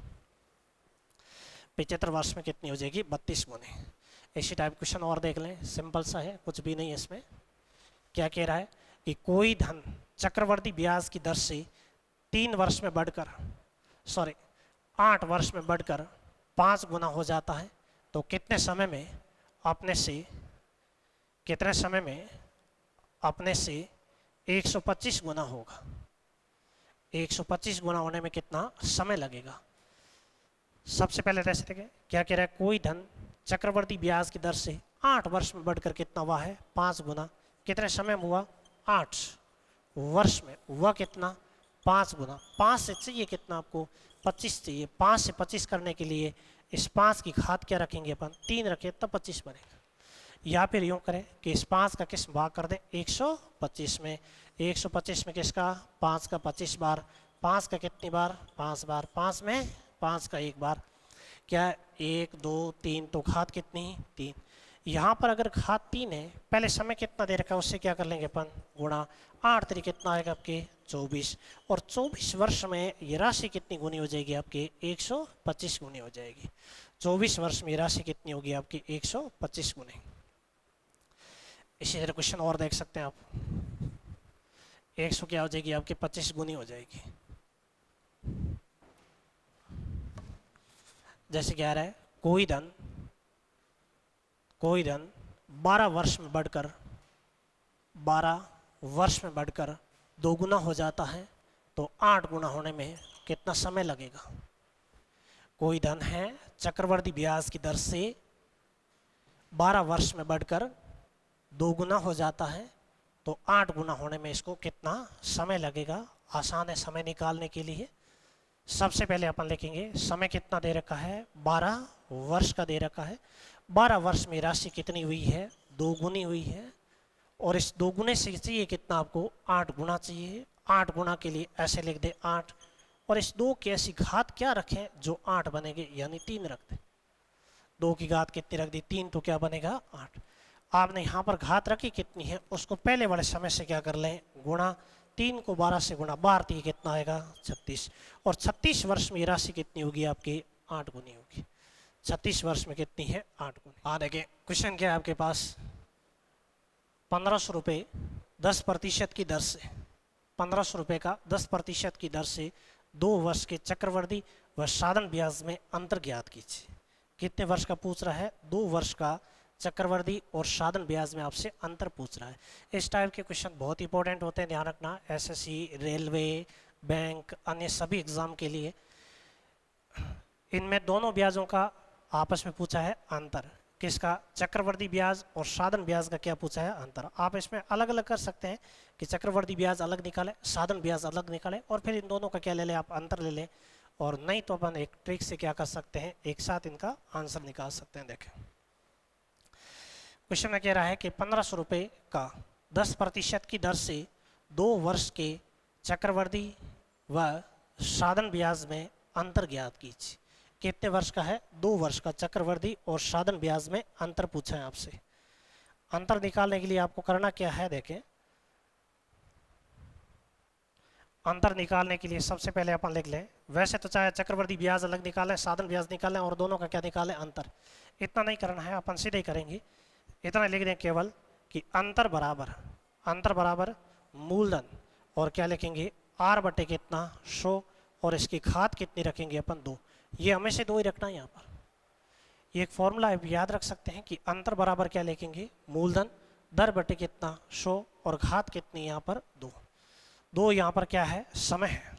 75 वर्ष में कितनी हो जाएगी, 32 गुनी। इसी टाइप क्वेश्चन और देख लें, सिंपल सा है, कुछ भी नहीं है इसमें। क्या कह रहा है कि कोई धन चक्रवर्ती ब्याज की दर से 3 वर्ष में बढ़कर, 8 वर्ष में बढ़कर 5 गुना हो जाता है तो कितने समय में अपने से 125 गुना होगा। 125 गुना होने में कितना समय लगेगा। सबसे पहले ऐसे देखें, क्या कह रहा है, कोई धन चक्रवर्ती ब्याज की दर से 8 वर्ष में बढ़कर कितना हुआ है, 5 गुना। कितने समय में हुआ, 8 वर्ष में हुआ कितना, 5 गुना। 5 से चाहिए कितना आपको, 25 चाहिए। 5 से 25 करने के लिए इस 5 की घात क्या रखेंगे अपन, 3 रखें तब 25 बनेगा। या फिर यूँ करें कि इस 5 का किस भाग कर दें, 125 में। 125 में किसका, 5 का 25 बार। 5 का कितनी बार, 5 बार। 5 में 5 का 1 बार। क्या 1 2 3, तो घात कितनी, 3। यहाँ पर अगर घात 3 है, पहले समय कितना दे रखा है उससे क्या कर लेंगे अपन, गुणा। 8 3 कितना आएगा आपके, 24। और 24 वर्ष में ये राशि कितनी गुनी हो जाएगी आपके, 125 गुनी हो जाएगी। 24 वर्ष में राशि कितनी होगी आपकी, 125 गुनी। इसी तरह क्वेश्चन और देख सकते हैं आप। 100 क्या हो जाएगी आपकी, 25 गुनी हो जाएगी। जैसे क्या रहा है, कोई धन 12 वर्ष में बढ़कर 2 गुना हो जाता है, तो 8 गुना होने में कितना समय लगेगा। कोई धन है चक्रवर्ती ब्याज की दर से 12 वर्ष में बढ़कर 2 गुना हो जाता है, तो 8 गुना होने में इसको कितना समय लगेगा। आसान है समय निकालने के लिए। सबसे पहले अपन लिखेंगे समय कितना दे रखा है, 12 वर्ष का दे रखा है। 12 वर्ष में राशि कितनी हुई है, 2 गुनी हुई है। और इस 2 गुने से चाहिए कितना आपको, 8 गुना चाहिए। 8 गुना के लिए ऐसे लिख दे 8, और इस 2 की ऐसी घात क्या रखें जो 8 बनेंगे, यानी 3 रख दे। 2 की घात कितनी रख दी, 3, तो क्या बनेगा 8। आपने यहाँ पर घात रखी कितनी है, उसको पहले वाले समय से क्या कर लें, गुणा। 3 को 12 से गुणा, 12 3 कितना आएगा, 36। और 36 वर्ष में राशि कितनी होगी आपकी, 8 गुनी होगी। 36 वर्ष में कितनी है, 8 गुनी। हाँ देखिए क्वेश्चन क्या है आपके पास, 1500 रुपये 10% की दर से, 1500 रुपये का 10% की दर से 2 वर्ष के चक्रवर्ती व साधन ब्याज में अंतर ज्ञात कीजिए। कितने वर्ष का पूछ रहा है, 2 वर्ष का चक्रवर्ती और साधन ब्याज में आपसे अंतर पूछ रहा है। इस टाइप के क्वेश्चन बहुत इंपॉर्टेंट होते हैं, ध्यान रखना। एसएससी, रेलवे, बैंक, अन्य सभी एग्जाम के लिए इनमें दोनों ब्याजों का आपस में पूछा है अंतर। किसका, चक्रवर्ती ब्याज और साधन ब्याज का क्या पूछा है, अंतर। आप इसमें अलग अलग कर सकते हैं कि चक्रवर्ती ब्याज अलग निकालें, साधन ब्याज अलग निकालें, और फिर इन दोनों का क्या ले लें आप, अंतर ले लें। और नहीं तो अपन एक ट्रिक से क्या कर सकते हैं, एक साथ इनका आंसर निकाल सकते हैं। देखें क्वेश्चन में कह रहा है कि 1500 रुपये का 10% की दर से 2 वर्ष के चक्रवर्ती व साधन ब्याज में अंतर ज्ञात कीजिए। कितने वर्ष का है, 2 वर्ष का चक्रवर्ती और साधन ब्याज में अंतर पूछा है आपसे। अंतर निकालने के लिए आपको करना क्या है, देखें। अंतर निकालने के लिए सबसे पहले अपन लिख लें, वैसे तो चाहे चक्रवर्ती ब्याज अलग निकालें, साधन ब्याज निकालें, और दोनों का क्या निकालें, अंतर। इतना नहीं करना है, अपन सीधे ही करेंगे। इतना लिख दें केवल कि अंतर बराबर मूलधन, और क्या लिखेंगे, r बटे कितना, 100, और इसकी घात कितनी रखेंगे अपन, 2। ये हमेशा 2 ही रखना है यहाँ पर। ये एक फॉर्मूला है, याद रख सकते हैं कि अंतर बराबर क्या लिखेंगे, मूलधन, दर बटे कितना, 100, और घात कितनी यहाँ पर, 2। 2 यहाँ पर क्या है, समय है।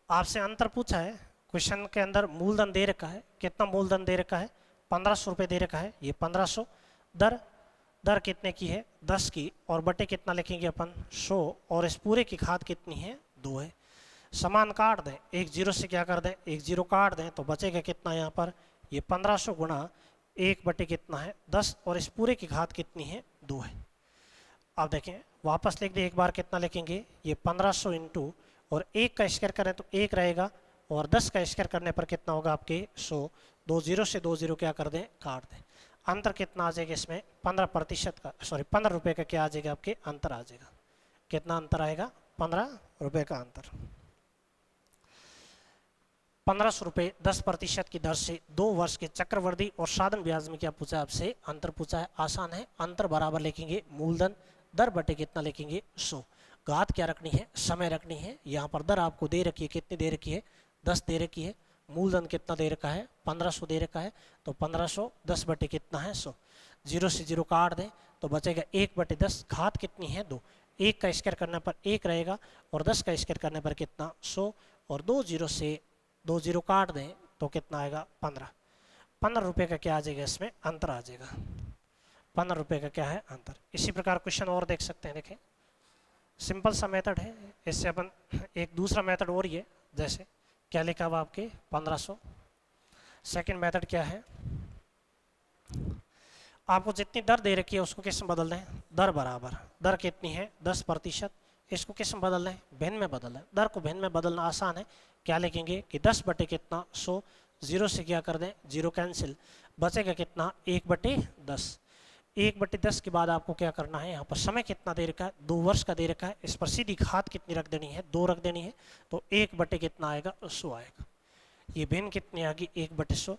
आपसे अंतर पूछा है, क्वेश्चन के अंदर मूलधन दे रखा है। कितना मूलधन दे रखा है, 1500 रुपये दे रखा है, ये 1500। दर कितने की है, 10 की, और बटे कितना लिखेंगे अपन, 100, और इस पूरे की घात कितनी है, 2 है। समान काट दें, एक 0 से क्या कर दें, एक 0 काट दें, तो बचेगा कितना यहाँ पर, ये 1500 गुणा 1 बटे कितना है, 10, और इस पूरे की घात कितनी है, 2 है। अब देखें वापस लिख दें, एक बार कितना लिखेंगे, ये 1500 इंटू, और 1 का स्क्वायर करें तो 1 रहेगा, और 10 का स्क्वायर करने पर कितना होगा आपके, 100। 2 0 से 2 0 क्या कर दें, काट दें। अंतर कितना आ जाएगा इसमें, 15% का, सॉरी 15 रुपये का क्या आ जाएगा आपके, अंतर आ जाएगा। कितना अंतर आएगा, 15 रुपये का अंतर। 1500 रुपये 10% की दर से 2 वर्ष के चक्रवर्ती और साधन ब्याज में क्या पूछा है आपसे, अंतर पूछा है। आसान है, अंतर बराबर लिखेंगे मूलधन, दर बटे कितना लिखेंगे, 100। घात क्या रखनी है, समय रखनी है। यहाँ पर दर आपको दे रखी है, कितनी दे रखी है, 10 दे रखी है। मूलधन कितना दे रखा है, 1500 दे रखा है, तो 1500 10 बटे कितना है, 100। 0 से 0 काट दें तो बचेगा 1 बटे 10। घात कितनी है, 2। 1 का स्क्वायर करने पर 1 रहेगा, और 10 का स्क्वायर करने पर कितना, 100, और 2 0 से 2 0 काट दें तो कितना आएगा, 15। 15 रुपये का क्या आ जाएगा, इसमें अंतर आ जाएगा। 15 रुपये का क्या है, अंतर। इसी प्रकार क्वेश्चन और देख सकते हैं। देखें सिंपल सा मेथड है, इससे अपन एक दूसरा मेथड और ही है। जैसे क्या लिखा हुआ आपके, 1500 सेकंड मेथड क्या है, आपको जितनी दर दे रखी है उसको किस में बदल दें, दर बराबर, दर कितनी है 10%, इसको किस में बदल दें, भिन्न में बदल दें। दर को भिन्न में बदलना आसान है, क्या लिखेंगे कि 10 बटे कितना 100, जीरो से क्या कर दें, जीरो कैंसिल, बचेगा कितना 1/10। 1/10 के बाद आपको क्या करना है, यहाँ पर समय कितना दे रखा है 2 वर्ष का दे रखा है, इस पर सीधी घात कितनी रख देनी है 2 रख देनी है, तो 1 बटे कितना आएगा 100 आएगा। ये भिन्न कितनी आ गई 1/100।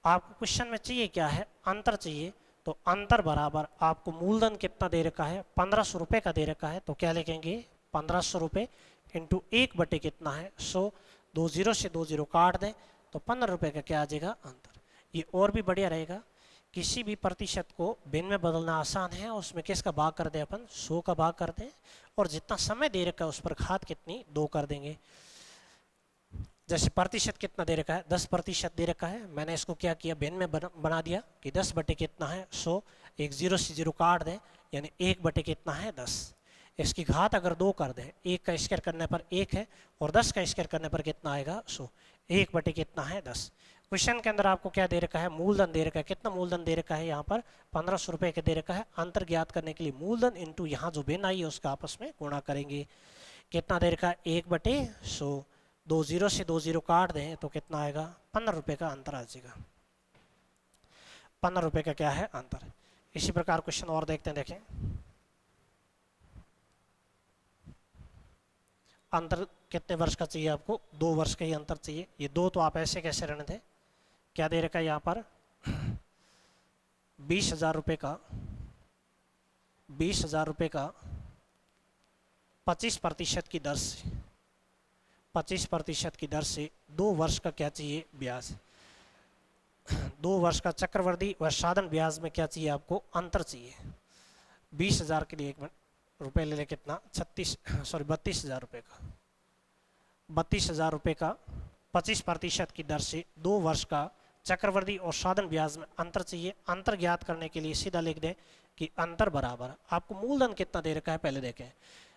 आपको क्वेश्चन में चाहिए क्या है, अंतर चाहिए, तो अंतर बराबर आपको मूलधन कितना दे रखा है 1500 रुपये का दे रखा है, तो क्या लिखेंगे 1500 रुपये इंटू 1 बटे कितना है 100, 2 जीरो से 2 जीरो काट दें तो 15 रुपये का क्या आ जाएगा अंतर। ये और भी बढ़िया रहेगा, किसी भी प्रतिशत को भिन्न में बदलना आसान है, उसमें किसका भाग कर दें अपन 100 का भाग कर दें, और जितना समय दे रखा है उस पर घात कितनी 2 कर देंगे। जैसे प्रतिशत कितना दे रखा है 10% दे रखा है, मैंने इसको क्या किया भिन्न में बना दिया कि 10 बटे कितना है 100, एक जीरो से जीरो काट दें यानी 1 बटे कितना है 10, इसकी घात अगर 2 कर दें, 1 का स्क्वायर करने पर 1 है और 10 का स्क्वायर करने पर कितना आएगा 100, 1 बटे कितना है 10। क्वेश्चन के अंदर आपको क्या दे रखा है, मूलधन दे रखा है, कितना मूलधन दे रखा है यहाँ पर 1500 रुपये के दे रखा है। अंतर ज्ञात करने के लिए मूलधन इंटू यहाँ जो भिन्न आई है उसका आपस में गुणा करेंगे। कितना दे रखा है 1/100, 2 जीरो से 2 जीरो काट दें तो कितना आएगा 15 रुपये का अंतर आ जाएगा। 15 रुपये का क्या है अंतर। इसी प्रकार क्वेश्चन और देखते हैं, देखें अंतर कितने वर्ष का चाहिए आपको, 2 वर्ष का ही अंतर चाहिए। ये 2 तो आप ऐसे कैसे रहने थे, क्या दे रखा है यहाँ पर 20,000 रुपये का 25% की दर से 25% की दर से 2 वर्ष का क्या चाहिए ब्याज, 2 वर्ष का चक्रवर्ती व साधन ब्याज में क्या चाहिए आपको अंतर चाहिए। 20,000 के लिए 1 मिनट रुपये ले ले कितना 32,000 रुपये का, 32,000 रुपये का 25% की दर से 2 वर्ष का चक्रवर्ती और साधन ब्याज में अंतर चाहिए। अंतर ज्ञात करने के लिए सीधा लिख दें कि अंतर बराबर, आपको मूलधन कितना दे रखा है पहले देखें,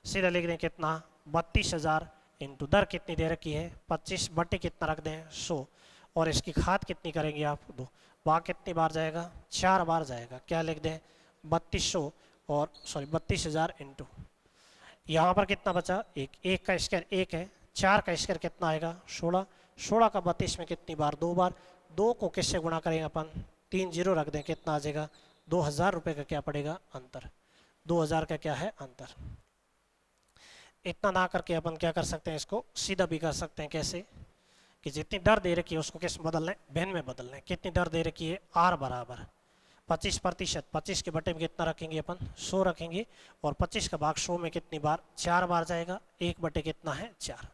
सीधा लिख दें कितना 32,000 इंटू दर कितनी दे रखी है 25 बटे कितना रख दें 100, और इसकी घात कितनी करेंगे आप 2, भाग कितनी बार जाएगा 4 बार जाएगा, क्या लिख दें 3200 और 32,000 इंटू यहाँ पर कितना बचा 1 का स्क्वायर 1 है, 4 का स्क्वायर कितना आएगा 16, 16 का 32 में कितनी बार 2 बार, 2 को किससे गुणा करेंगे अपन 3 जीरो रख दें कितना आ जाएगा 2,000 रुपये का क्या पड़ेगा अंतर, 2,000 का क्या है अंतर। इतना ना करके अपन क्या कर सकते हैं, इसको सीधा भी कर सकते हैं, कैसे कि जितनी दर दे रखी है उसको किस बदल लें भिन्न में बदल लें। कितनी दर दे रखी है आर बराबर 25%, 25 के बटे में कितना रखेंगे अपन 100 रखेंगे, और 25 का भाग 100 में कितनी बार 4 बार जाएगा, 1 बटे कितना है 4,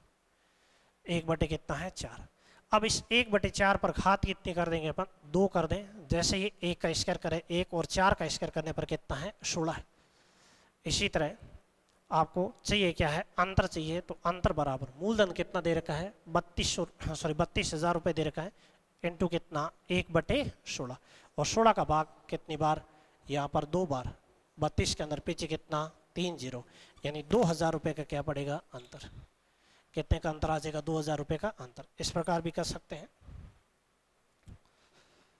1 बटे कितना है 4। अब इस 1/4 पर घात कितनी कर देंगे अपन 2 कर दें, जैसे ही 1 का स्क्वायर करें 1 और 4 का स्क्वायर करने पर कितना है 16। इसी तरह आपको चाहिए क्या है अंतर चाहिए, तो अंतर बराबर मूलधन कितना दे रखा है 32,000 रुपये दे रखा है इंटू कितना 1/16, और 16 का भाग कितनी बार यहाँ पर 2 बार, 32 के अंदर पीछे कितना 3 जीरो, यानी 2,000 रुपये का क्या पड़ेगा अंतर। कितने का अंतर आ जाएगा 2,000 रुपये का अंतर। इस प्रकार भी कर सकते हैं।